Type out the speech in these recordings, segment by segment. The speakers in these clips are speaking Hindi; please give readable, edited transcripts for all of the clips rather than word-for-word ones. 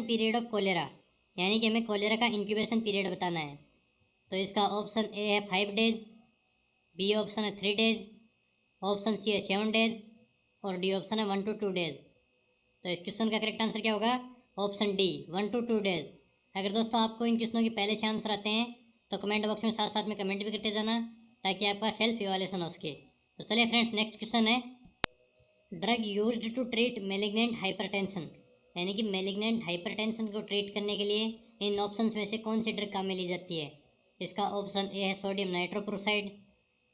पीरियड ऑफ कोलेरा, यानी कि हमें कोलेरा का इंक्यूबेशन पीरियड बताना है। तो इसका ऑप्शन ए है 5 डेज, बी ऑप्शन है 3 डेज, ऑप्शन सी है 7 डेज और डी ऑप्शन है 1 to 2 डेज। तो इस क्वेश्चन का करेक्ट आंसर क्या होगा? Option D 1 to 2 days. अगर दोस्तों आपको इन क्वेश्चनों के पहले से आंसर आते हैं तो कमेंट बॉक्स में साथ साथ में कमेंट भी करते जाना, ताकि आपका सेल्फ इवैल्यूएशन हो सके। तो चलिए फ्रेंड्स, नेक्स्ट क्वेश्चन है, drug used to treat malignant hypertension, यानी कि मेलिग्नेंट हाइपरटेंशन को ट्रीट करने के लिए इन ऑप्शंस में से कौन सी ड्रग काम में ली जाती है? इसका ऑप्शन ए है सोडियम नाइट्रोक्लोराइड,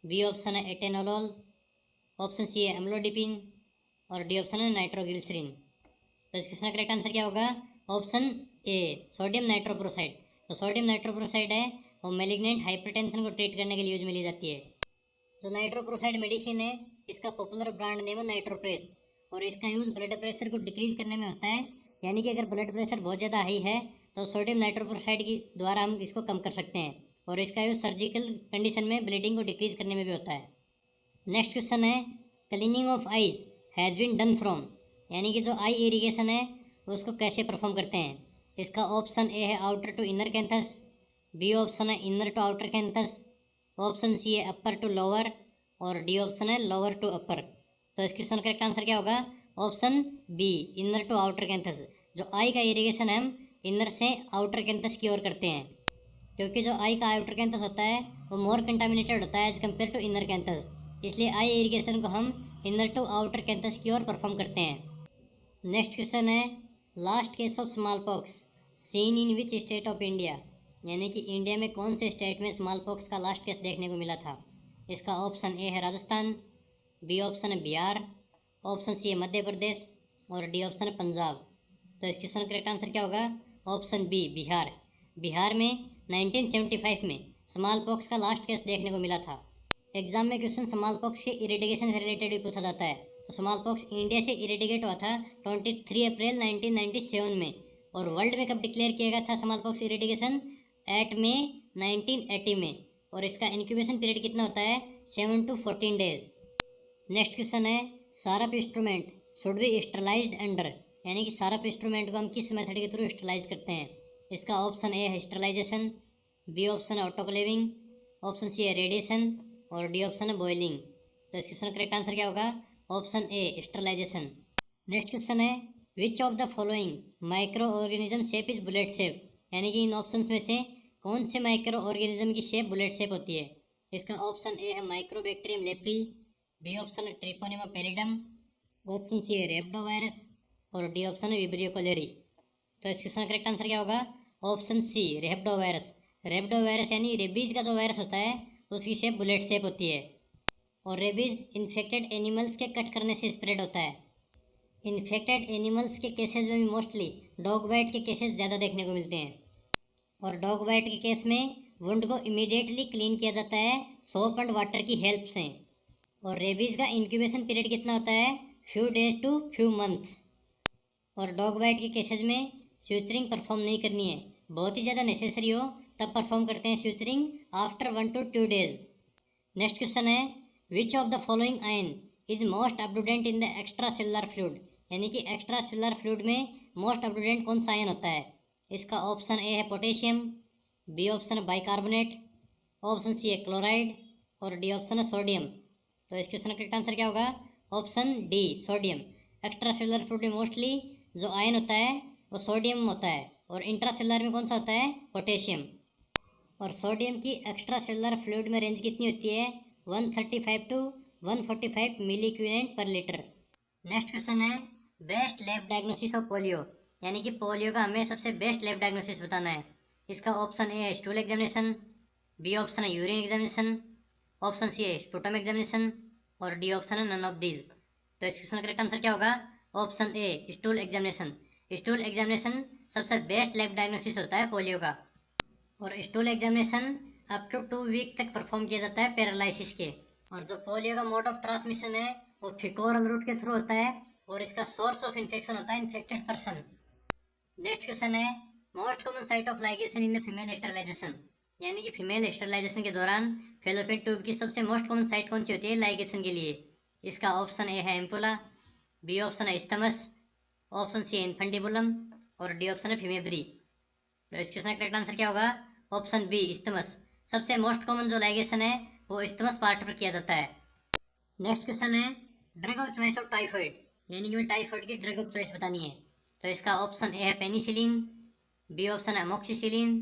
बी ऑप्शन है एटेनोलॉल, ऑप्शन सी है एम्लोडिपिन और डी ऑप्शन है नाइट्रोग्लिसरीन। तो इस क्वेश्चन का करेक्ट आंसर क्या होगा? Option A sodium nitrochloride. तो सोडियम नाइट्रोक्लोराइड है वो मेलिग्नेंट हाइपरटेंशन को ट्रीट करने के लिए यूज में ली जाती है। जो नाइट्रोक्लोराइड मेडिसिन है इसका पॉपुलर ब्रांड नेम है नाइट्रोप्रेस, और इसका यूज़ ब्लड प्रेशर को डिक्रीज करने में होता है, यानी कि अगर ब्लड प्रेशर बहुत ज़्यादा हाई है तो सोडियम नाइट्रोक्लोराइड की द्वारा हम इसको कम कर सकते हैं, और इसका यूज़ सर्जिकल कंडीशन में ब्लीडिंग को डिक्रीज करने में भी होता है। नेक्स्ट क्वेश्चन है, cleaning of eyes has been done from, यानी कि जो आई इरिगेशन है उसको कैसे परफॉर्म करते हैं? इसका ऑप्शन ए है outer to inner canthus, B option है inner to outer canthus, option C है अपर टू लोअर और डी ऑप्शन है लोअर टू अपर। तो इस क्वेश्चन का करेक्ट आंसर क्या होगा? Option B inner to outer canthus. जो आई का इरिगेशन है हम इनर से आउटर कैंथस की ओर करते हैं, क्योंकि जो आई का आउटर कैंथस होता है वो मोर कंटामिनेटेड होता है as compare to inner canthus, इसलिए आई इरिगेशन को हम इनर टू आउटर कैंथस की ओर परफॉर्म करते हैं। नेक्स्ट क्वेश्चन है, last case of small pox seen in which state of India, यानी कि इंडिया में कौन से स्टेट में स्मॉल पॉक्स का लास्ट केस देखने को मिला था? इसका ऑप्शन ए है राजस्थान, बी ऑप्शन है बिहार, ऑप्शन सी है मध्य प्रदेश और डी ऑप्शन है पंजाब। तो इस क्वेश्चन का करेक्ट आंसर क्या होगा? Option B Bihar. बिहार में 1975 में स्मॉल पॉक्स का लास्ट केस देखने को मिला था। एग्जाम में क्वेश्चन स्मॉल पॉक्स के इरेडिकेशन से रिलेटेड भी पूछा जाता है। तो स्मॉल पॉक्स इंडिया से इरेडिकेट हुआ था 23 अप्रैल 1997 में, और वर्ल्ड में कब डिक्लेयर किया गया था स्मॉल पॉक्स इरेडिकेशन? 8 मई 1980 में, और इसका इंक्यूबेशन पीरियड कितना होता है? 7 to 14 डेज। नेक्स्ट क्वेश्चन है, sharp instrument should be sterilised under, यानी कि सारप इंस्ट्रूमेंट को हम किस मेथड के थ्रू स्टरलाइज करते हैं? इसका ऑप्शन ए है स्टरलाइजेशन, बी ऑप्शन है ऑटोक्लेविंग, ऑप्शन सी है रेडिएशन और डी ऑप्शन है बॉइलिंग। तो इस क्वेश्चन का करेक्ट आंसर क्या होगा? Option A sterilisation. Next question है, which of the following micro organism shape is bullet shape, यानी कि इन ऑप्शंस में से कौन से माइक्रो ऑर्गेनिज्म की शेप बुलेट शेप होती है? इसका ऑप्शन ए है माइक्रोबैक्टीरियम लेप्री, बी ऑप्शन है ट्रिपोनिमा पेरिडम, ऑप्शन सी है रेब्डोवायरस और डी ऑप्शन है विब्रियो कोलेरी। तो इस क्वेश्चन का करेक्ट आंसर क्या होगा? ऑप्शन सी रेब्डोवायरस। रेब्डोवायरस यानी रेबीज का जो वायरस होता है उसकी शेप बुलेट शेप होती है, और रेबीज इन्फेक्टेड एनिमल्स के कट करने से स्प्रेड होता है। इन्फेक्टेड एनिमल्स के केसेस में भी मोस्टली डॉग बाइट के केसेस ज़्यादा देखने को मिलते हैं, और डॉग बाइट के केस में वुंड को इमीडिएटली क्लीन किया जाता है सोप एंड वाटर की हेल्प से। और रेबीज़ का इंक्यूबेशन पीरियड कितना होता है? Few days to few months. और डॉग बाइट के केसेस में स्यूचरिंग परफॉर्म नहीं करनी है, बहुत ही ज़्यादा नेसेसरी हो तब परफॉर्म करते हैं suturing after 1 to 2 days. Next question है, which of the following ion is most abundant in the extra cellular fluid, यानी कि एक्स्ट्रा सेलुलर फ्लूइड में मोस्ट अब्डुडेंट कौन सा आयन होता है? इसका ऑप्शन ए है पोटेशियम, बी ऑप्शन है बाइकार्बोनेट, ऑप्शन सी है क्लोराइड और डी ऑप्शन है सोडियम। तो इस क्वेश्चन का करेक्ट आंसर क्या होगा? Option D sodium. Extra cellular fluid में मोस्टली जो आयन होता है वो सोडियम होता है, और इंट्रा सेलुलर में कौन सा होता है? पोटेशियम। और सोडियम की एक्स्ट्रा सेलुलर फ्लूइड में रेंज कितनी होती है? 135 to 145 milli equivalent per litre. Next question है, best lab diagnosis of polio, यानी कि पोलियो का हमें सबसे बेस्ट लैब डायग्नोसिस बताना है। इसका ऑप्शन ए है स्टूल एग्जामिनेशन, बी ऑप्शन है यूरिन एग्जामिनेशन, ऑप्शन सी है स्पुटम एग्जामिनेशन और डी ऑप्शन है नन ऑफ दीज। तो इस क्वेश्चन का करेक्ट आंसर क्या होगा? Option A stool examination. Stool examination सबसे बेस्ट लैब डायग्नोसिस होता है पोलियो का, और stool examination up to 2 week तक परफॉर्म किया जाता है पैरालिसिस के। और जो पोलियो का मोड ऑफ ट्रांसमिशन है वो फिकोरल रूट के थ्रू होता है, और इसका सोर्स ऑफ इन्फेक्शन होता है इन्फेक्टेड पर्सन। नेक्स्ट क्वेश्चन है, most common site of ligation in the female sterilization, यानी कि फीमेल स्टरलाइजेशन के दौरान फेलोपियन ट्यूब की सबसे मोस्ट कॉमन साइट कौन सी होती है लाइगेशन के लिए? इसका ऑप्शन ए है एम्पुला, बी ऑप्शन है स्टमस, ऑप्शन सी है इन्फेंटिबुलम और डी ऑप्शन है फीमेब्री। तो इस क्वेश्चन का करेक्ट आंसर क्या होगा? Option B isthmus. सबसे मोस्ट कॉमन जो लाइगेशन है वो इस्थमस पार्ट पर किया जाता है। नेक्स्ट क्वेश्चन है drug of choice of typhoid, यानी कि टाइफाइड की ड्रग ऑफ चॉइस बतानी है। तो इसका ऑप्शन ए है पेनिसिलिन, बी ऑप्शन है अमोक्सिसिलिन,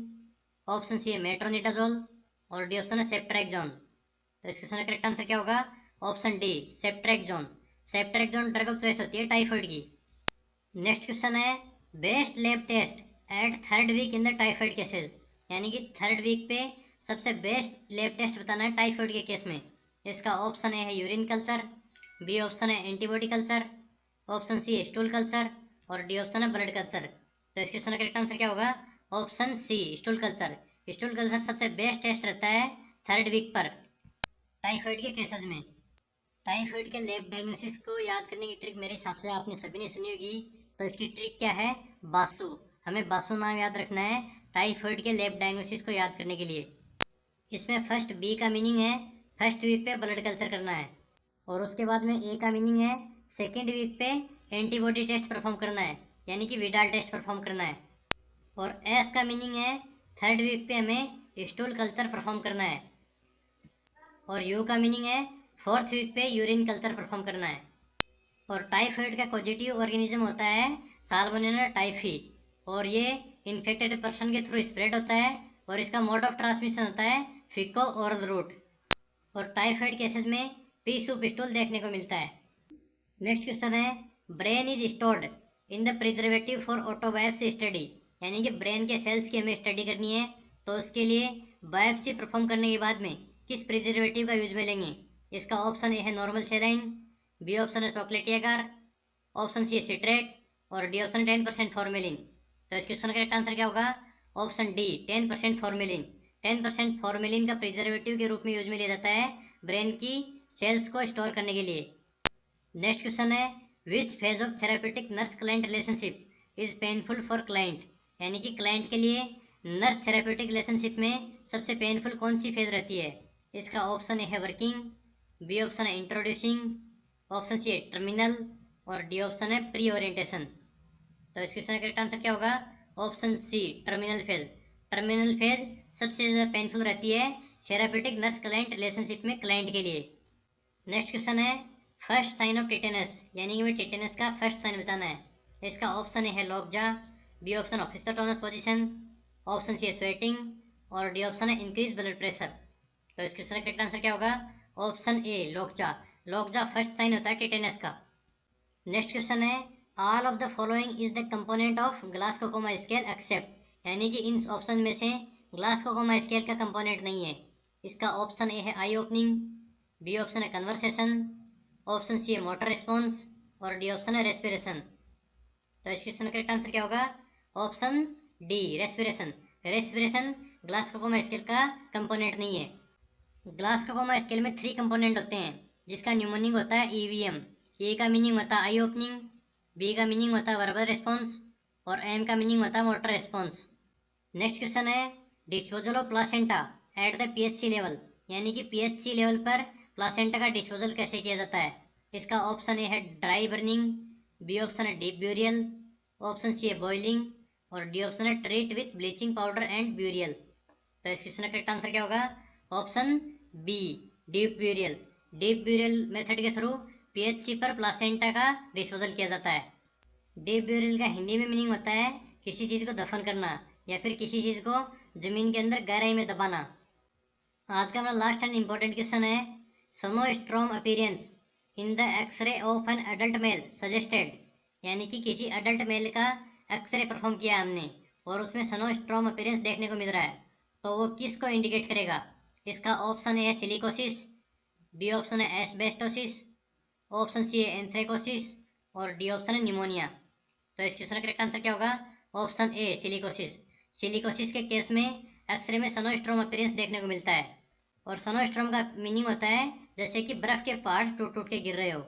ऑप्शन सी है मेट्रोनिडाजोल और डी ऑप्शन है सेप्ट्रेक्सोन। तो इस क्वेश्चन का करेक्ट आंसर क्या होगा? Option D ceftriaxone. Ceftriaxone drug of choice होती है टाइफाइड की। नेक्स्ट क्वेश्चन है best lab test at third week in the typhoid cases, यानी कि थर्ड वीक पे सबसे बेस्ट लैब टेस्ट बताना है टाइफाइड के केस में। इसका ऑप्शन ए है यूरिन कल्चर, बी ऑप्शन है एंटीबॉडी कल्चर, ऑप्शन सी है स्टूल कल्चर और डी ऑप्शन है ब्लड कल्चर। तो इस क्वेश्चन का करेक्ट आंसर क्या होगा? Option C stool culture. Stool culture सबसे बेस्ट टेस्ट रहता है थर्ड वीक पर टाइफाइड के केसेस में। टाइफाइड के लैब डायग्नोसिस को याद करने की ट्रिक मेरे हिसाब से आपने सभी ने सुनी होगी। तो इसकी ट्रिक क्या है? बासु। हमें बासु नाम याद रखना है टाइफाइड के लैब डायग्नोसिस को याद करने के लिए। इसमें फर्स्ट बी का मीनिंग है फर्स्ट वीक पे ब्लड कल्चर करना है, और उसके बाद में ए का मीनिंग है सेकेंड वीक पे एंटीबॉडी टेस्ट परफॉर्म करना है, यानी कि विडाल टेस्ट परफॉर्म करना है, और एस का मीनिंग है थर्ड वीक पे हमें स्टूल कल्चर परफॉर्म करना है, और यू का मीनिंग है फोर्थ वीक पे यूरिन कल्चर परफॉर्म करना है। और टाइफाइड का पॉजिटिव ऑर्गेनिज्म होता है साल्मोनेला टाइफी, और ये इन्फेक्टेड पर्सन के थ्रू स्प्रेड होता है, और इसका मोड ऑफ ट्रांसमिशन होता है फिको ओरल रूट। और टाइफाइड केसेस में टीशू पिस्टूल देखने को मिलता है। नेक्स्ट क्वेश्चन है brain is stored in the preservative for autobiopsy study, यानी कि ब्रेन के सेल्स की हमें स्टडी करनी है, तो उसके लिए बायोप्सी परफॉर्म करने के बाद में किस प्रिजर्वेटिव का यूज में लेंगे? इसका ऑप्शन ए है नॉर्मल सेलाइन, बी ऑप्शन है चॉकलेट एगार, ऑप्शन सी है सिट्रेट और डी ऑप्शन 10% फॉर्मेलिन। तो इस क्वेश्चन का करेक्ट आंसर क्या होगा? Option D 10% formalin. 10% फॉर्मेलिन का प्रिजर्वेटिव के रूप में यूज में लिया जाता है ब्रेन की सेल्स को स्टोर करने के लिए। नेक्स्ट क्वेश्चन है which phase of therapeutic nurse client relationship is painful for client, यानी कि क्लाइंट के लिए नर्स थेरापेटिक रिलेशनशिप में सबसे पेनफुल कौन सी फेज रहती है? इसका ऑप्शन ए है वर्किंग, बी ऑप्शन है इंट्रोड्यूसिंग, ऑप्शन सी है टर्मिनल और डी ऑप्शन है प्री ओरिएंटेशन। तो इस क्वेश्चन का करेक्ट आंसर क्या होगा? Option C terminal phase. Terminal phase सबसे ज़्यादा पेनफुल रहती है थेरापेटिक नर्स क्लाइंट रिलेशनशिप में क्लाइंट के लिए। नेक्स्ट क्वेश्चन है फर्स्ट साइन ऑफ टिटेनस, यानी कि टिटेनस का फर्स्ट साइन बताना है। इसका ऑप्शन ए है lockjaw, B option opisthotonos position, option C है स्वेटिंग और डी ऑप्शन है इंक्रीज ब्लड प्रेशर। तो इस क्वेश्चन का करेक्ट आंसर क्या होगा? Option A lockjaw. Lockjaw first sign होता है टिटेनस का। नेक्स्ट क्वेश्चन है all of the following is the component of Glasgow coma scale except, यानी कि इन ऑप्शन में से ग्लासकोमा स्केल का कंपोनेंट नहीं है। इसका ऑप्शन ए है आई ओपनिंग, बी ऑप्शन है कन्वर्सेशन, ऑप्शन सी है मोटर रिस्पॉन्स और डी ऑप्शन है रेस्पिरेशन। तो इस क्वेश्चन का करेक्ट आंसर क्या होगा? Option D respiration. Respiration Glasgow coma scale का कंपोनेंट नहीं है। ग्लासकोमा स्केल में 3 कंपोनेंट होते हैं, जिसका न्यूमोनिक होता है ईवीएम। ए का मीनिंग होता है आई ओपनिंग, बी का मीनिंग होता है वर्बल रिस्पॉन्स और एम का मीनिंग होता है मोटर रिस्पॉन्स। नेक्स्ट क्वेश्चन है disposal of placenta at the PHC level, यानी कि पीएचसी लेवल पर प्लासेंटा का डिस्पोजल कैसे किया जाता है? इसका ऑप्शन ए है ड्राई बर्निंग, बी ऑप्शन है डीप ब्यूरियल, ऑप्शन सी है बॉइलिंग और डी ऑप्शन है treat with bleaching powder and burial. तो इस क्वेश्चन का करेक्ट आंसर क्या होगा? Option B deep burial. Deep burial method के थ्रू पीएचसी पर प्लासेंटा का डिस्पोजल किया जाता है। डीप ब्यूरियल का हिंदी में मीनिंग होता है किसी चीज़ को दफन करना या फिर किसी चीज़ को जमीन के अंदर गहराई में दबाना। आज का हमारा लास्ट एंड इम्पोर्टेंट क्वेश्चन है सोनोस्ट्रोम appearance in the X-ray of an adult male suggested, यानी कि किसी अडल्ट मेल का एक्सरे परफॉर्म किया हमने और उसमें सोनोस्ट्रोम अपीयरेंस देखने को मिल रहा है, तो वो किस को इंडिकेट करेगा? इसका ऑप्शन ए है सिलिकोसिस, बी ऑप्शन है एस्बेस्टोसिस, ऑप्शन सी है एंथ्रेकोसिस और डी ऑप्शन है निमोनिया। तो इस क्वेश्चन का करेक्ट आंसर क्या होगा? ऑप्शन ए सिलिकोसिस। सिलिकोसिस के केस में एक्सरे में सोनोस्ट्रोम अपीयरेंस देखने को मिलता है, और सोनोस्ट्रोम का मीनिंग होता है जैसे कि बर्फ के पहाड़ टूट टूट के गिर रहे हो।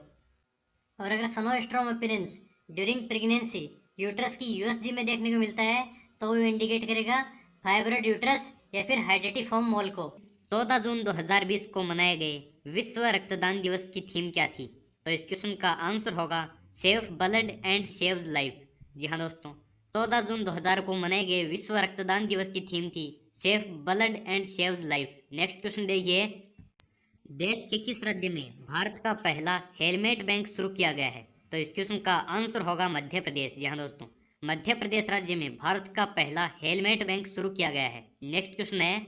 और अगर सोनोस्ट्रोम अपीयरेंस ड्यूरिंग प्रेगनेंसी यूट्रस की यूएसजी में देखने को मिलता है, तो वो इंडिकेट करेगा फाइब्रोइड यूट्रस या फिर हाइडेटिफॉर्म मोल को। 14 जून 2020 को मनाए गए विश्व रक्तदान दिवस की थीम क्या थी? तो इस क्वेश्चन का आंसर होगा save blood and saves life. जी हाँ दोस्तों, 14 जून 2000 को मनाए गए विश्व रक्तदान दिवस की थीम थी save blood and save life. Next question देखिए, देश के किस राज्य में भारत का पहला हेलमेट बैंक शुरू किया गया है? तो इस क्वेश्चन का आंसर होगा मध्य प्रदेश। जी हाँ दोस्तों, मध्य प्रदेश राज्य में भारत का पहला हेलमेट बैंक शुरू किया गया है। नेक्स्ट क्वेश्चन है,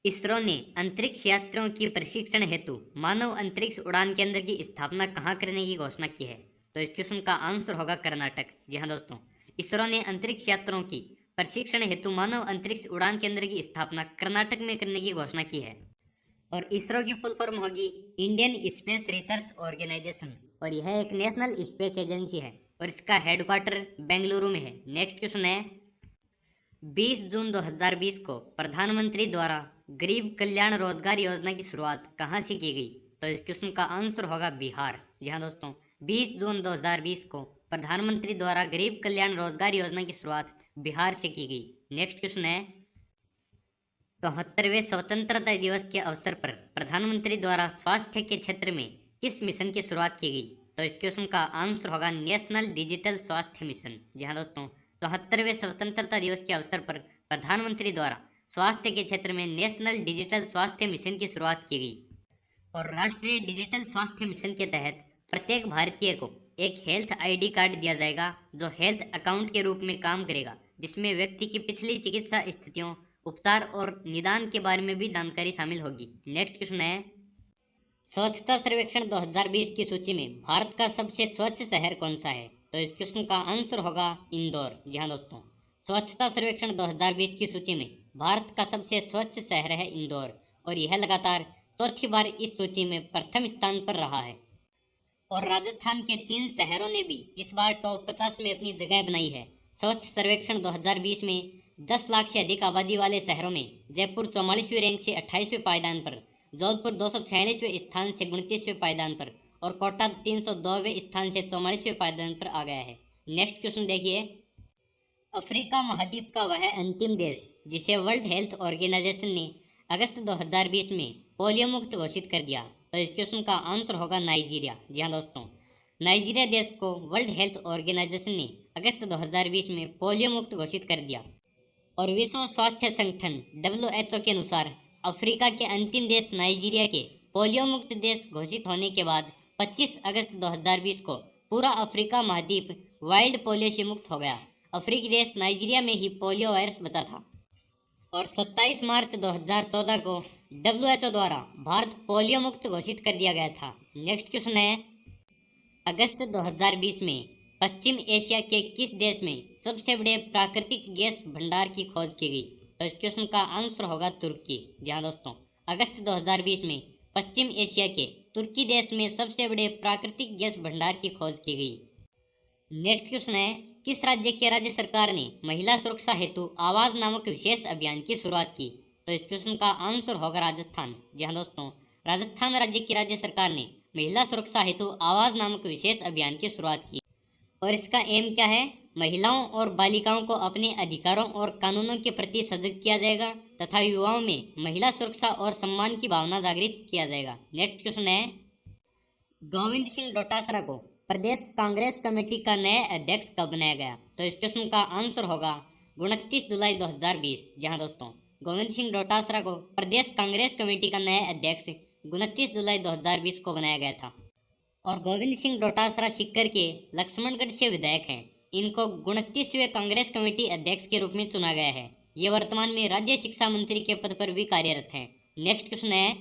इसरो ने अंतरिक्ष यात्रियों की प्रशिक्षण हेतु मानव अंतरिक्ष उड़ान केंद्र की स्थापना कहाँ करने की घोषणा की है? तो इस क्वेश्चन का आंसर होगा कर्नाटक। जी हाँ दोस्तों, इसरो ने अंतरिक्ष यात्रियों की प्रशिक्षण हेतु मानव अंतरिक्ष उड़ान केंद्र की स्थापना कर्नाटक में करने की घोषणा की है। और इसरो की फुल फॉर्म होगी इंडियन स्पेस रिसर्च ऑर्गेनाइजेशन, और यह एक नेशनल स्पेस एजेंसी है और इसका हेडक्वार्टर बेंगलुरु में है। नेक्स्ट क्वेश्चन है, 20 जून 2020 को प्रधानमंत्री द्वारा गरीब कल्याण रोजगार योजना की शुरुआत कहाँ से की गई? तो इस क्वेश्चन का आंसर होगा बिहार। जी हाँ दोस्तों, 20 जून 2020 को प्रधानमंत्री द्वारा गरीब कल्याण रोजगार योजना की शुरुआत बिहार से की गई। नेक्स्ट क्वेश्चन है, 74वें स्वतंत्रता दिवस के अवसर पर प्रधानमंत्री द्वारा स्वास्थ्य के क्षेत्र में किस मिशन की शुरुआत की गई? तो इस क्वेश्चन का आंसर होगा नेशनल डिजिटल स्वास्थ्य मिशन। जी हाँ दोस्तों, 74वें स्वतंत्रता दिवस के अवसर पर प्रधानमंत्री द्वारा स्वास्थ्य के क्षेत्र में नेशनल डिजिटल स्वास्थ्य मिशन की शुरुआत की गई। और राष्ट्रीय डिजिटल स्वास्थ्य मिशन के तहत प्रत्येक भारतीय को एक हेल्थ आईडी कार्ड दिया जाएगा जो हेल्थ अकाउंट के रूप में काम करेगा, जिसमें व्यक्ति की पिछली चिकित्सा स्थितियों, उपचार और निदान के बारे में भी जानकारी शामिल होगी। नेक्स्ट क्वेश्चन है, स्वच्छता सर्वेक्षण 2020 की सूची में भारत का सबसे स्वच्छ शहर कौन सा है? तो इस क्वेश्चन का आंसर होगा इंदौर। जी हाँ दोस्तों, स्वच्छता सर्वेक्षण 2020 की सूची में भारत का सबसे स्वच्छ शहर है इंदौर, और यह लगातार चौथी बार इस सूची में प्रथम स्थान पर रहा है। और राजस्थान के 3 शहरों ने भी इस बार टॉप 50 में अपनी जगह बनाई है। स्वच्छ सर्वेक्षण 2020 में 10 लाख से अधिक आबादी वाले शहरों में जयपुर 44वीं रैंक से 28वें पायदान पर, जोधपुर 246वें स्थान से 29वें पायदान पर, और कोटा 302वें स्थान से 44वें पायदान पर आ गया है। नेक्स्ट क्वेश्चन देखिए, अफ्रीका महाद्वीप का वह अंतिम देश जिसे वर्ल्ड हेल्थ ऑर्गेनाइजेशन ने अगस्त 2020 में पोलियो मुक्त घोषित कर दिया? तो इस क्वेश्चन का आंसर होगा नाइजीरिया। जी हाँ दोस्तों, नाइजीरिया देश को वर्ल्ड हेल्थ ऑर्गेनाइजेशन ने अगस्त 2020 में पोलियो मुक्त घोषित कर दिया। और विश्व स्वास्थ्य संगठन WHO के अनुसार अफ्रीका के अंतिम देश नाइजीरिया के पोलियो मुक्त देश घोषित होने के बाद 25 अगस्त 2020 को पूरा अफ्रीका महाद्वीप वाइल्ड पोलियो से मुक्त हो गया। अफ्रीकी देश नाइजीरिया में ही पोलियो वायरस बचा था। और 27 मार्च 2014 को WHO द्वारा भारत पोलियो मुक्त घोषित कर दिया गया था। नेक्स्ट क्वेश्चन है, अगस्त 2020 में पश्चिम एशिया के किस देश में सबसे बड़े प्राकृतिक गैस भंडार की खोज की गई? तो इस क्वेश्चन का आंसर होगा तुर्की। जी हाँ दोस्तों, अगस्त 2020 में पश्चिम एशिया के तुर्की देश में सबसे बड़े प्राकृतिक गैस भंडार की खोज की गई। नेक्स्ट क्वेश्चन है, किस राज्य के राज्य सरकार ने महिला सुरक्षा हेतु आवाज नामक विशेष अभियान की शुरुआत की? तो इस क्वेश्चन का आंसर होगा राजस्थान। जी हाँ दोस्तों, राजस्थान राज्य की राज्य सरकार ने महिला सुरक्षा हेतु आवाज नामक विशेष अभियान की शुरुआत की। और इसका एम क्या है? महिलाओं और बालिकाओं को अपने अधिकारों और कानूनों के प्रति सजग किया जाएगा तथा युवाओं में महिला सुरक्षा और सम्मान की भावना जागृत किया जाएगा। नेक्स्ट क्वेश्चन है, गोविंद सिंह डोटासरा को प्रदेश कांग्रेस कमेटी का नया अध्यक्ष कब बनाया गया? तो इस क्वेश्चन का आंसर होगा 29 जुलाई 2020। जहां दोस्तों, गोविंद सिंह डोटासरा को प्रदेश कांग्रेस कमेटी का नया अध्यक्ष 29 जुलाई 2020 को बनाया गया था। और गोविंद सिंह डोटासरा सीकर के लक्ष्मणगढ़ से विधायक हैं। इनको 29वें कांग्रेस कमेटी अध्यक्ष के रूप में चुना गया है। ये वर्तमान में राज्य शिक्षा मंत्री के पद पर भी कार्यरत हैं। नेक्स्ट क्वेश्चन है,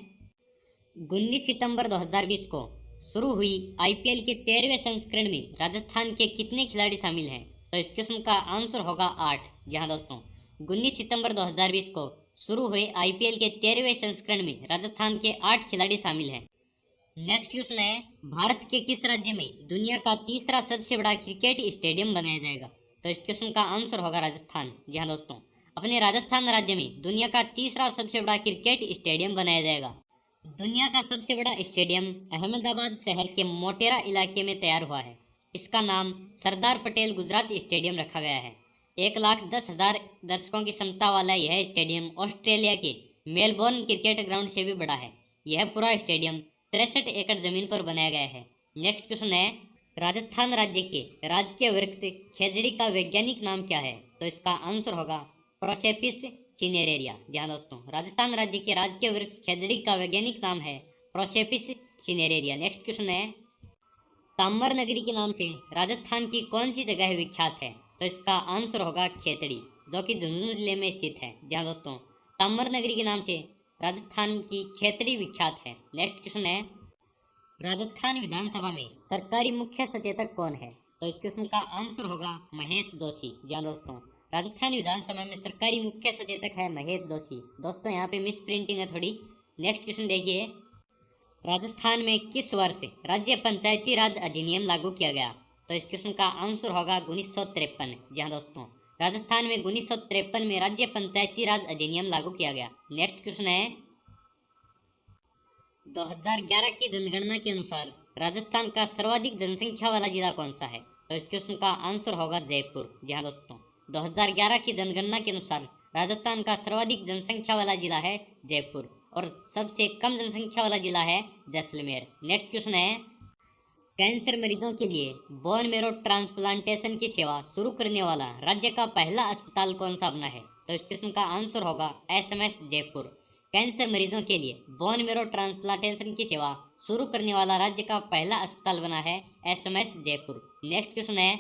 19 सितंबर 2020 को शुरू हुई आईपीएल के 13वें संस्करण में राजस्थान के कितने खिलाड़ी शामिल हैं? तो इस क्वेश्चन का आंसर होगा 8। जी हाँ दोस्तों, 19 सितंबर 2020 को शुरू हुए आईपीएल के 13वें संस्करण में राजस्थान के 8 खिलाड़ी शामिल हैं। नेक्स्ट क्वेश्चन है, भारत के किस राज्य में दुनिया का तीसरा सबसे बड़ा क्रिकेट स्टेडियम बनाया जाएगा? तो इस क्वेश्चन का आंसर होगा राजस्थान। जी हाँ दोस्तों, अपने राजस्थान राज्य में दुनिया का तीसरा सबसे बड़ा क्रिकेट स्टेडियम बनाया जाएगा। दुनिया का सबसे बड़ा स्टेडियम अहमदाबाद शहर के मोटेरा इलाके में तैयार हुआ है। इसका नाम सरदार पटेल गुजरात स्टेडियम रखा गया है। 1,10,000 दर्शकों की क्षमता वाला यह स्टेडियम ऑस्ट्रेलिया के मेलबोर्न क्रिकेट ग्राउंड से भी बड़ा है। यह पूरा स्टेडियम 63 एकड़ जमीन पर बनाया गया है। नेक्स्ट क्वेश्चन है, राजस्थान राज्य के राजकीय वृक्ष खेजड़ी का वैज्ञानिक नाम क्या है? तो इसका आंसर होगा प्रोसेपिस सिनेरेरिया। जी हाँ दोस्तों, राजस्थान राज्य के राजकीय वृक्ष खेजड़ी का वैज्ञानिक नाम है प्रोसेपिस सिनेरेरिया। नेक्स्ट क्वेश्चन है, ताम्र नगरी के नाम से राजस्थान की कौन सी जगह विख्यात है? तो इसका आंसर होगा खेतड़ी, जो कि झुंझुनू जिले में स्थित है। जी हाँ दोस्तों, ताम्र नगरी के नाम से राजस्थान की खेतड़ी विख्यात है। नेक्स्ट क्वेश्चन है, राजस्थान विधानसभा में सरकारी मुख्य सचेतक कौन है? तो इस क्वेश्चन का आंसर होगा महेश जोशी। जी हाँ दोस्तों, राजस्थान विधानसभा में सरकारी मुख्य सचेतक है महेश जोशी। दोस्तों यहाँ पे मिस प्रिंटिंग है थोड़ी। नेक्स्ट क्वेश्चन देखिए, राजस्थान में किस वर्ष राज्य पंचायती राज अधिनियम लागू किया गया? तो इस क्वेश्चन का आंसर होगा 1953। जी हाँ दोस्तों, राजस्थान में 1953 में राज्य पंचायती राज अधिनियम लागू किया गया। नेक्स्ट क्वेश्चन है, 2011 की जनगणना के अनुसार राजस्थान का सर्वाधिक जनसंख्या वाला जिला कौन सा है? तो इस क्वेश्चन का आंसर होगा जयपुर। जी हाँ दोस्तों, 2011 की जनगणना के अनुसार राजस्थान का सर्वाधिक जनसंख्या वाला जिला है जयपुर और सबसे कम जनसंख्या वाला जिला है जैसलमेर। नेक्स्ट क्वेश्चन है, कैंसर मरीजों के लिए बोन मेरो ट्रांसप्लांटेशन की सेवा शुरू करने वाला राज्य का पहला अस्पताल कौन सा बना है? तो इस क्वेश्चन का आंसर होगा एसएमएस जयपुर। कैंसर मरीजों के लिए बोन मेरो ट्रांसप्लांटेशन की सेवा शुरू करने वाला राज्य का पहला अस्पताल बना है एसएमएस जयपुर। नेक्स्ट क्वेश्चन है,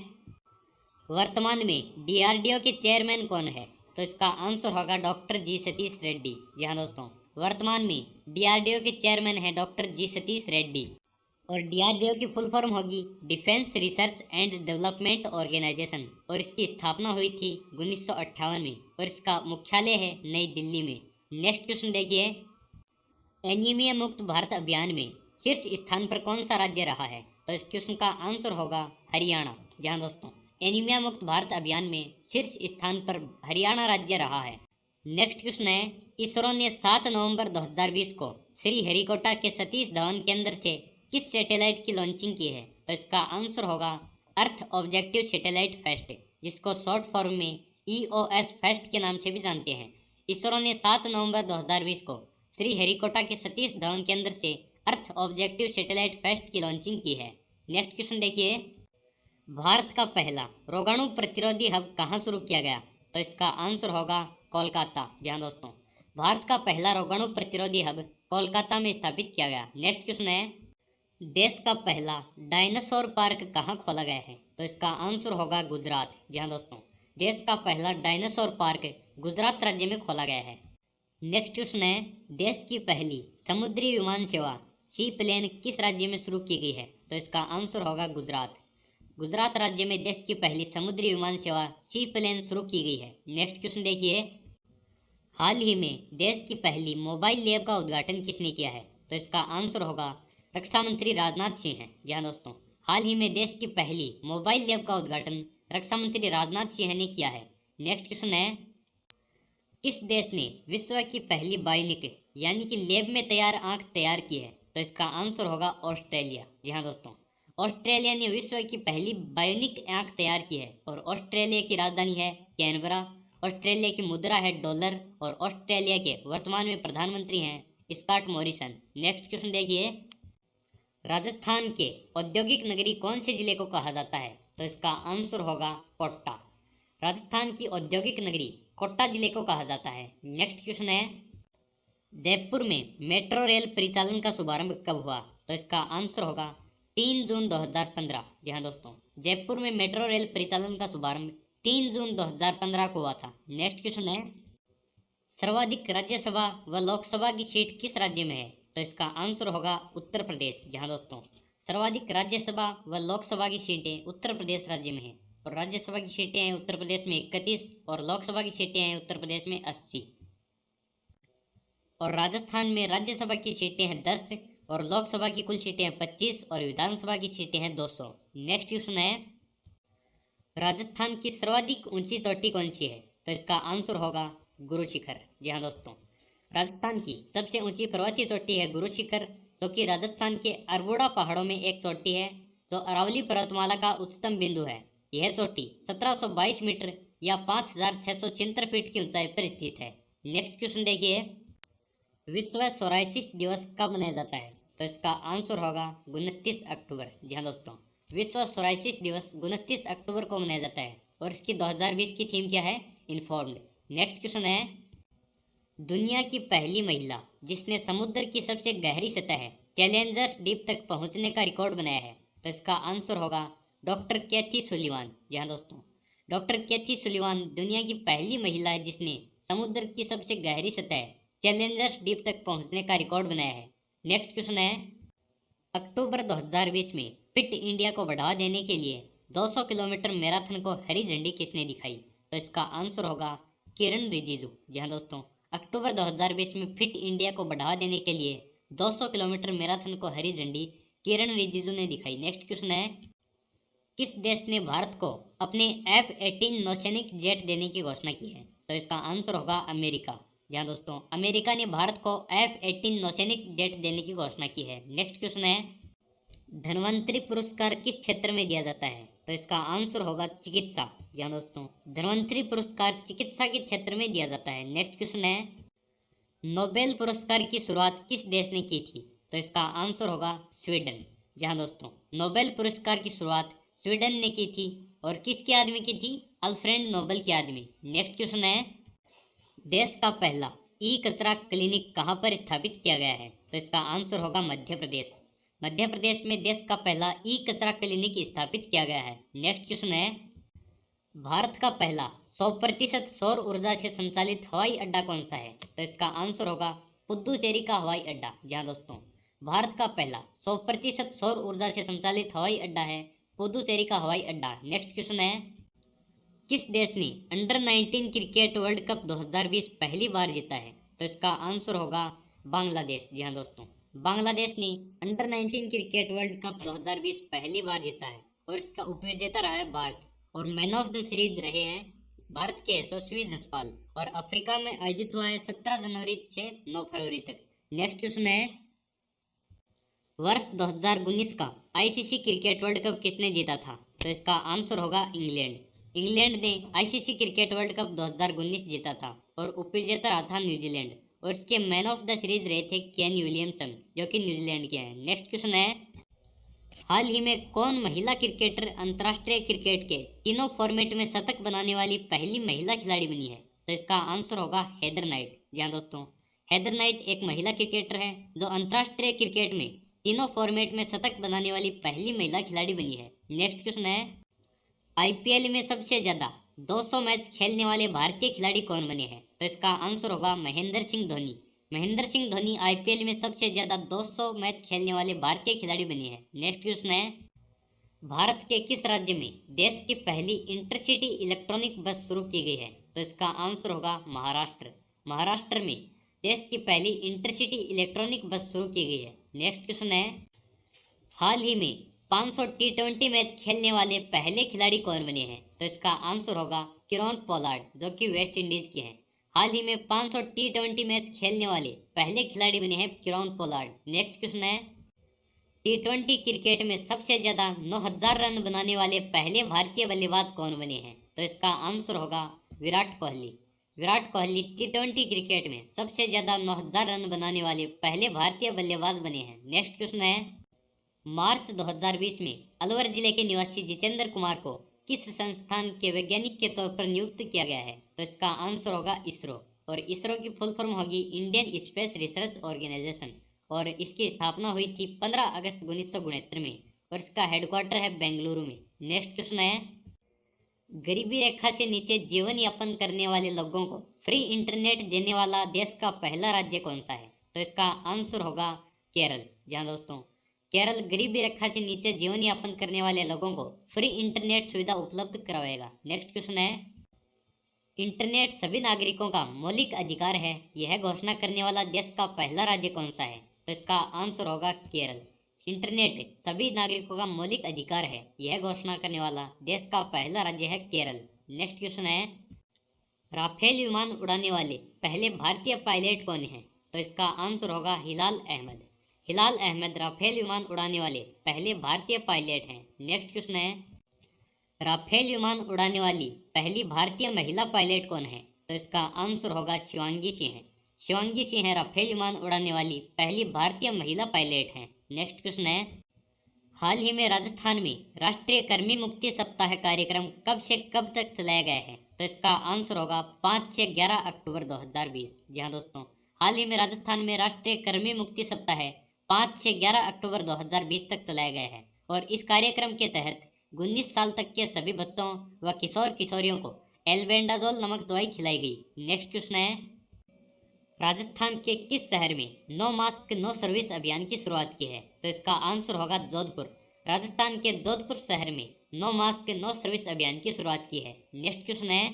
वर्तमान में डीआरडीओ के चेयरमैन कौन है? तो इसका आंसर होगा डॉक्टर जी सतीश रेड्डी। जी हाँ दोस्तों, वर्तमान में डीआरडीओ के चेयरमैन है डॉक्टर जी सतीश रेड्डी और डीआरडीओ की फुल फॉर्म होगी defence research and development organisation और इसकी स्थापना हुई थी 1958 में और इसका मुख्यालय है नई दिल्ली में। नेक्स्ट क्वेश्चन देखिए, एनीमिया मुक्त भारत अभियान में शीर्ष स्थान पर कौन सा राज्य रहा है? तो इस क्वेश्चन का आंसर होगा हरियाणा। जहां दोस्तों, एनीमिया मुक्त भारत अभियान में शीर्ष स्थान पर हरियाणा राज्य रहा है। नेक्स्ट क्वेश्चन है, इसरो ने 7 नवंबर 2020 को श्री हरिकोटा के सतीश धवन केंद्र से किस सैटेलाइट की लॉन्चिंग की है? तो इसका आंसर होगा अर्थ ऑब्जेक्टिव सैटेलाइट फर्स्ट, जिसको शॉर्ट फॉर्म में ईओएस फर्स्ट के नाम से भी जानते हैं। इसरो ने 7 नवंबर 2020 को श्री हरिकोटा के सतीश धवन केंद्र से अर्थ ऑब्जेक्टिव सैटेलाइट फर्स्ट की लॉन्चिंग की है। नेक्स्ट क्वेश्चन देखिए, भारत का पहला रोगाणु प्रतिरोधी हब कहाँ शुरू किया गया? तो इसका आंसर होगा कोलकाता। जी हाँ दोस्तों, भारत का पहला रोगाणु प्रतिरोधी हब कोलकाता में स्थापित किया गया। नेक्स्ट क्वेश्चन है, देश का पहला डायनासोर पार्क कहाँ खोला गया है? तो इसका आंसर होगा गुजरात। जी हाँ दोस्तों, देश का पहला डायनासोर पार्क गुजरात राज्य में खोला गया है। नेक्स्ट क्वेश्चन है, देश की पहली समुद्री विमान सेवा सी प्लेन किस राज्य में शुरू की गई है? तो इसका आंसर होगा गुजरात। गुजरात राज्य में देश की पहली समुद्री विमान सेवा सी प्लेन शुरू की गई है। नेक्स्ट क्वेश्चन देखिए, हाल ही में देश की पहली मोबाइल लैब का उद्घाटन किसने किया है? तो इसका आंसर होगा रक्षा मंत्री राजनाथ सिंह हैं। जी हाँ दोस्तों, हाल ही में देश की पहली मोबाइल लैब का उद्घाटन रक्षा मंत्री राजनाथ सिंह ने किया है। नेक्स्ट क्वेश्चन है, किस देश ने विश्व की पहली बायोनिक यानी कि लैब में तैयार आंख तैयार की है? तो इसका आंसर होगा ऑस्ट्रेलिया। जी हाँ दोस्तों, ऑस्ट्रेलिया ने विश्व की पहली बायोनिक आंख तैयार की है और ऑस्ट्रेलिया की राजधानी है कैनबरा। ऑस्ट्रेलिया की मुद्रा है डॉलर और ऑस्ट्रेलिया के वर्तमान में प्रधानमंत्री हैं स्कॉट मॉरिसन। नेक्स्ट क्वेश्चन देखिए, राजस्थान के औद्योगिक नगरी कौन से जिले को कहा जाता है? तो इसका आंसर होगा कोटा। राजस्थान की औद्योगिक नगरी कोटा जिले को कहा जाता है। नेक्स्ट क्वेश्चन है, जयपुर में मेट्रो रेल परिचालन का शुभारंभ कब हुआ? तो इसका आंसर होगा 3 जून 2015। जी हाँ दोस्तों, जयपुर में मेट्रो रेल परिचालन का शुभारंभ 3 जून 2015 को हुआ था। नेक्स्ट क्वेश्चन है, सर्वाधिक राज्यसभा व लोकसभा की सीट किस राज्य में है? तो इसका आंसर होगा उत्तर प्रदेश। जी हाँ दोस्तों, सर्वाधिक राज्यसभा व लोकसभा की सीटें उत्तर प्रदेश राज्य में है और राज्यसभा की सीटें हैं उत्तर प्रदेश में 31 और लोकसभा की सीटें हैं उत्तर प्रदेश में 80 और राजस्थान में राज्यसभा की सीटें हैं 10 और लोकसभा की कुल सीटें हैं 25 और विधानसभा की सीटें हैं 200। नेक्स्ट क्वेश्चन है, राजस्थान की सर्वाधिक ऊंची चोटी कौन सी है? तो इसका आंसर होगा गुरु शिखर। जी हाँ दोस्तों, राजस्थान की सबसे ऊंची पर्वतीय चोटी है गुरु शिखर, जो कि राजस्थान के अरबुड़ा पहाड़ों में एक चोटी है जो अरावली पर्वतमाला का उच्चतम बिंदु है। यह चोटी 1722 मीटर या 5676 फीट की ऊंचाई पर स्थित है। नेक्स्ट क्वेश्चन देखिए, विश्व सोराइसिस दिवस कब मनाया जाता है? तो इसका आंसर होगा 29 अक्टूबर। जी हाँ दोस्तों, विश्व सोराइसिस दिवस 29 अक्टूबर को मनाया जाता है और इसकी 2020 की थीम क्या है? इन्फॉर्म्ड। नेक्स्ट क्वेश्चन है, दुनिया की पहली महिला जिसने समुद्र की सबसे गहरी सतह चैलेंजर्स डीप तक पहुंचने का रिकॉर्ड बनाया है, तो इसका आंसर होगा डॉक्टर कैथी सुलीवान। जी हाँ दोस्तों, डॉक्टर कैथी सुलीवान दुनिया की पहली महिला है जिसने समुद्र की सबसे गहरी सतह चैलेंजर्स डीप तक पहुंचने का रिकॉर्ड बनाया है। नेक्स्ट क्वेश्चन है, अक्टूबर 2020 में फिट इंडिया को बढ़ावा देने के लिए 200 किलोमीटर मैराथन को हरी झंडी किसने दिखाई? तो इसका आंसर होगा किरण रिजिजू। जी हाँ दोस्तों, अक्टूबर 2020 में फिट इंडिया को बढ़ावा देने के लिए 200 किलोमीटर मैराथन को हरी झंडी किरण रिजिजू ने दिखाई। नेक्स्ट क्वेश्चन है, किस देश ने भारत को अपने F-18 नौसैनिक जेट देने की घोषणा की है? तो इसका आंसर होगा अमेरिका। जी हाँ दोस्तों, अमेरिका ने भारत को F-18 नौसैनिक जेट देने की घोषणा की है। नेक्स्ट क्वेश्चन है, धन्वंतरि पुरस्कार किस क्षेत्र में दिया जाता है? तो इसका आंसर होगा चिकित्सा। जी हाँ दोस्तों, धन्वंतरि पुरस्कार चिकित्सा के क्षेत्र में दिया जाता है। नेक्स्ट क्वेश्चन है, नोबेल पुरस्कार की शुरुआत किस देश ने की थी? तो इसका आंसर होगा स्वीडन। जी हाँ दोस्तों, नोबेल पुरस्कार की शुरुआत स्वीडन ने की थी और किसकी याद में की थी? अल्फ्रेड नोबेल की याद में। नेक्स्ट क्वेश्चन है, देश का पहला ई कचरा क्लिनिक कहाँ पर स्थापित किया गया है? तो इसका आंसर होगा मध्य प्रदेश। मध्य प्रदेश में देश का पहला ई कचरा क्लिनिक स्थापित किया गया है। नेक्स्ट क्वेश्चन है, भारत का पहला 100% सौर ऊर्जा से संचालित हवाई अड्डा कौन सा है? तो इसका आंसर होगा पुद्दुचेरी का हवाई अड्डा। जी हाँ दोस्तों, भारत का पहला 100% सौर ऊर्जा से संचालित हवाई अड्डा है पुद्दुचेरी का हवाई अड्डा। नेक्स्ट क्वेश्चन है, किस देश ने अंडर 19 क्रिकेट वर्ल्ड कप 2020 पहली बार जीता है? तो इसका आंसर होगा बांग्लादेश। जी हाँ दोस्तों, बांग्लादेश ने अंडर 19 क्रिकेट वर्ल्ड कप 2020 पहली बार जीता है और इसका उपविजेता रहा है भारत और मैन ऑफ द सीरीज रहे हैं भारत के यशस्वी जसपाल और अफ्रीका में आयोजित हुआ है 17 जनवरी से 9 फरवरी तक। नेक्स्ट क्वेश्चन है, वर्ष 2019 का आईसीसी क्रिकेट वर्ल्ड कप किसने जीता था? तो इसका आंसर होगा इंग्लैंड। इंग्लैंड ने आईसीसी क्रिकेट वर्ल्ड कप 2019 जीता था और उपविजेता रहा था न्यूजीलैंड और इसके मैन ऑफ द सीरीज रहे थे केन विलियमसन जो कि न्यूजीलैंड के हैं। नेक्स्ट क्वेश्चन है, हाल ही में कौन महिला क्रिकेटर अंतर्राष्ट्रीय क्रिकेट के तीनों फॉर्मेट में शतक बनाने वाली पहली महिला खिलाड़ी बनी है? तो इसका आंसर होगा हेदर नाइट। जी हाँ दोस्तों, हेदर नाइट एक महिला क्रिकेटर है जो अंतर्राष्ट्रीय क्रिकेट में तीनों फॉर्मेट में शतक बनाने वाली पहली महिला खिलाड़ी बनी है। नेक्स्ट क्वेश्चन है, आईपीएल में सबसे ज्यादा 200 मैच खेलने वाले भारतीय खिलाड़ी कौन बने हैं? तो इसका आंसर होगा महेंद्र सिंह धोनी। महेंद्र सिंह धोनी आईपीएल में सबसे ज्यादा 200 मैच खेलने वाले भारतीय खिलाड़ी बने हैं। नेक्स्ट क्वेश्चन है, भारत के किस राज्य में देश की पहली इंटरसिटी इलेक्ट्रॉनिक बस शुरू की गई है? तो इसका आंसर होगा महाराष्ट्र। महाराष्ट्र में देश की पहली इंटरसिटी इलेक्ट्रॉनिक बस शुरू की गई है। नेक्स्ट क्वेश्चन है, हाल ही में 500 टी20 मैच खेलने वाले पहले खिलाड़ी कौन बने हैं? तो इसका आंसर होगा किरोन पोलार्ड जो कि वेस्ट इंडीज के हैं। हाल ही में 500 टी20 मैच खेलने वाले पहले खिलाड़ी बने हैं किरोन पोलार्ड। नेक्स्ट क्वेश्चन है, टी20 क्रिकेट में सबसे ज्यादा 9000 रन बनाने वाले पहले भारतीय बल्लेबाज कौन बने हैं? तो इसका आंसर होगा विराट कोहली। विराट कोहली टी20 क्रिकेट में सबसे ज्यादा 9000 रन बनाने वाले पहले भारतीय बल्लेबाज बने हैं। नेक्स्ट क्वेश्चन है, मार्च 2020 में अलवर जिले के निवासी जितेंद्र कुमार को किस संस्थान के वैज्ञानिक के तौर पर नियुक्त किया गया है? तो इसका आंसर होगा इसरो और इसरो की फुल फॉर्म होगी इंडियन स्पेस रिसर्च ऑर्गेनाइजेशन और इसकी स्थापना हुई थी 15 अगस्त 1969 में और इसका हेडक्वार्टर है बेंगलुरु में। नेक्स्ट क्वेश्चन है, गरीबी रेखा से नीचे जीवन यापन करने वाले लोगों को फ्री इंटरनेट देने वाला देश का पहला राज्य कौन सा है? तो इसका आंसर होगा केरल। जहाँ दोस्तों, केरल गरीबी रेखा से नीचे जीवन यापन करने वाले लोगों को फ्री इंटरनेट सुविधा उपलब्ध करवाएगा। नेक्स्ट क्वेश्चन है, इंटरनेट सभी नागरिकों का मौलिक अधिकार है यह घोषणा करने वाला देश का पहला राज्य कौन सा है? तो इसका आंसर होगा केरल। इंटरनेट सभी नागरिकों का मौलिक अधिकार है यह घोषणा करने वाला देश का पहला राज्य है केरल। नेक्स्ट क्वेश्चन है, राफेल विमान उड़ाने वाले पहले भारतीय पायलट कौन है? तो इसका आंसर होगा हिलाल अहमद। हिलाल अहमद राफेल विमान उड़ाने वाले पहले भारतीय पायलट हैं। नेक्स्ट क्वेश्चन है, राफेल विमान उड़ाने वाली पहली भारतीय महिला पायलट कौन है? तो इसका आंसर होगा शिवांगी सिंह। शिवांगी सिंह राफेल विमान उड़ाने वाली पहली भारतीय महिला पायलट हैं। नेक्स्ट क्वेश्चन है, हाल ही में राजस्थान में राष्ट्रीय कर्मी मुक्ति सप्ताह कार्यक्रम कब से कब तक चलाया गया है? तो इसका आंसर होगा 5 से 11 अक्टूबर 2020। जी हाँ दोस्तों, हाल ही में राजस्थान में राष्ट्रीय कर्मी मुक्ति सप्ताह 5 से 11 अक्टूबर 2020 तक चलाया गया है और इस कार्यक्रम के तहत 19 साल तक के सभी बच्चों व किशोर किशोरियों को एल्बेंडाजोल नामक दवाई खिलाई गई। नेक्स्ट क्वेश्चन है, राजस्थान के किस शहर में नो मास्क नो सर्विस अभियान की शुरुआत की है? तो इसका आंसर होगा जोधपुर। राजस्थान के जोधपुर शहर में नो मास्क नो सर्विस अभियान की शुरुआत की है। नेक्स्ट क्वेश्चन है,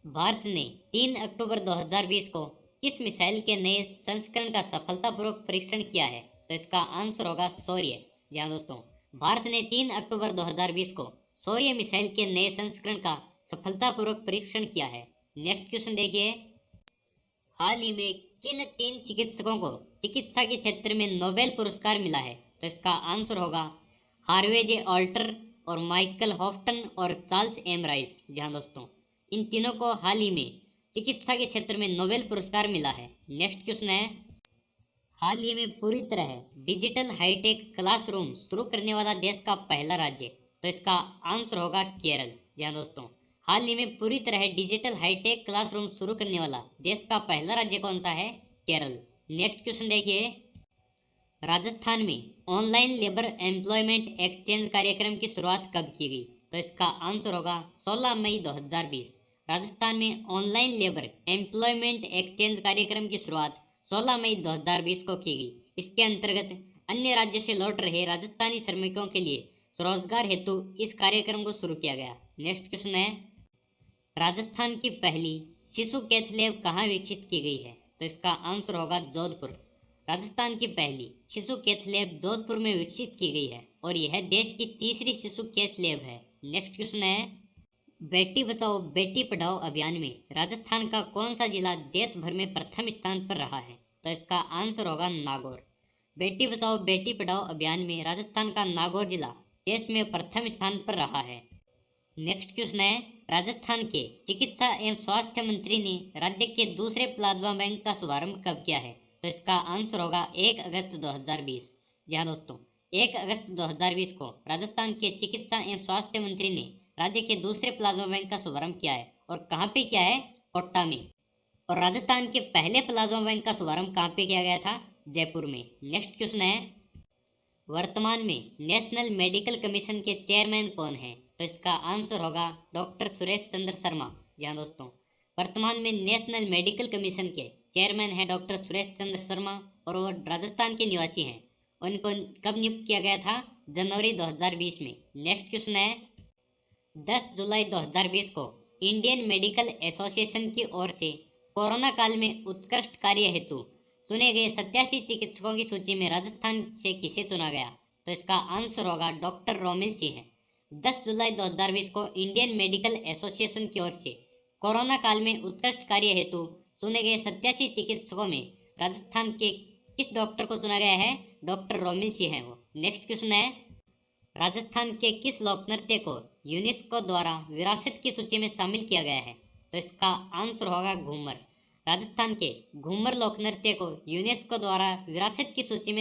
भारत ने 3 अक्टूबर 2020 को किस मिसाइल के नए संस्करण का सफलतापूर्वक परीक्षण किया है? तो इसका आंसर होगा शौर्य। जी हाँ दोस्तों, भारत ने 3 अक्टूबर 2020 को शौर्य मिसाइल के नए संस्करण का सफलतापूर्वक परीक्षण किया है। नेक्स्ट क्वेश्चन देखिए, हाल ही में किन 3 चिकित्सकों को चिकित्सा के क्षेत्र में नोबेल पुरस्कार मिला है? तो इसका आंसर होगा हार्वे जे ऑल्टर और माइकल हॉफ्टन और चार्ल्स एम राइस। जी हाँ दोस्तों, इन तीनों को हाल ही में चिकित्सा के क्षेत्र में नोबेल पुरस्कार मिला है। नेक्स्ट क्वेश्चन है, हाल ही में पूरी तरह डिजिटल हाईटेक क्लासरूम शुरू करने वाला देश का पहला राज्य? तो इसका आंसर होगा केरल। जी हाँ दोस्तों, हाल ही में पूरी तरह डिजिटल हाईटेक क्लासरूम शुरू करने वाला देश का पहला राज्य कौन सा है? केरल। नेक्स्ट क्वेश्चन देखिए, राजस्थान में ऑनलाइन लेबर एम्प्लॉयमेंट एक्सचेंज कार्यक्रम की शुरुआत कब की गई? तो इसका आंसर होगा 16 मई 2020। राजस्थान में ऑनलाइन लेबर एम्प्लॉयमेंट एक्सचेंज कार्यक्रम की शुरुआत 16 मई 2020 को की गई। इसके अंतर्गत अन्य राज्यों से लौट रहे राजस्थानी श्रमिकों के लिए स्वरोजगार हेतु इस कार्यक्रम को शुरू किया गया। नेक्स्ट क्वेश्चन है, राजस्थान की पहली शिशु कैथ लैब कहाँ विकसित की गई है? तो इसका आंसर होगा जोधपुर। राजस्थान की पहली शिशु कैथ लैब जोधपुर में विकसित की गई है और यह देश की तीसरी शिशु कैथ लैब है। नेक्स्ट क्वेश्चन है, बेटी बचाओ बेटी पढ़ाओ अभियान में राजस्थान का कौन सा जिला देश भर में प्रथम स्थान पर रहा है? तो इसका आंसर होगा नागौर। बेटी बचाओ बेटी पढ़ाओ अभियान में राजस्थान का नागौर जिला देश में प्रथम स्थान पर रहा है। नेक्स्ट क्वेश्चन है, राजस्थान के चिकित्सा एवं स्वास्थ्य मंत्री ने राज्य के दूसरे प्लाज्मा बैंक का शुभारंभ कब किया है? तो इसका आंसर होगा 1 अगस्त 2020। जी हाँ दोस्तों, 1 अगस्त 2020 को राजस्थान के चिकित्सा एवं स्वास्थ्य मंत्री ने राज्य के दूसरे प्लाज्मा बैंक का शुभारंभ किया है और कहाँ पे किया है? कोटा में। और राजस्थान के पहले प्लाज्मा बैंक का शुभारंभ कहाँ पे किया गया था? जयपुर में। नेक्स्ट क्वेश्चन है, वर्तमान में नेशनल मेडिकल कमीशन के चेयरमैन कौन है? तो इसका आंसर होगा डॉक्टर सुरेश चंद्र शर्मा। जी हाँ दोस्तों, वर्तमान में नेशनल मेडिकल कमीशन के चेयरमैन है डॉक्टर सुरेश चंद्र शर्मा और वो राजस्थान के निवासी हैं। उनको कब नियुक्त किया गया था? जनवरी 2020 में। नेक्स्ट क्वेश्चन है, 10 जुलाई 2020 को इंडियन मेडिकल एसोसिएशन की ओर से कोरोना काल में उत्कृष्ट कार्य हेतु चुने गए 87 चिकित्सकों की सूची में राजस्थान से किसे चुना गया? तो इसका आंसर होगा डॉक्टर रोमिल सिंह। 10 जुलाई 2020 को इंडियन मेडिकल एसोसिएशन की ओर से कोरोना काल में उत्कृष्ट कार्य हेतु चुने गए 87 चिकित्सकों में राजस्थान के किस डॉक्टर को चुना गया है? डॉक्टर रोमिल सिंह है वो। नेक्स्ट क्वेश्चन है, राजस्थान के किस लोक नृत्य को यूनेस्को द्वारा विरासत की सूची में शामिल किया गया है? तो इसका आंसर होगा घूमर। राजस्थान के घूमर लोक नृत्य को यूनेस्को द्वारा विरासत की सूची में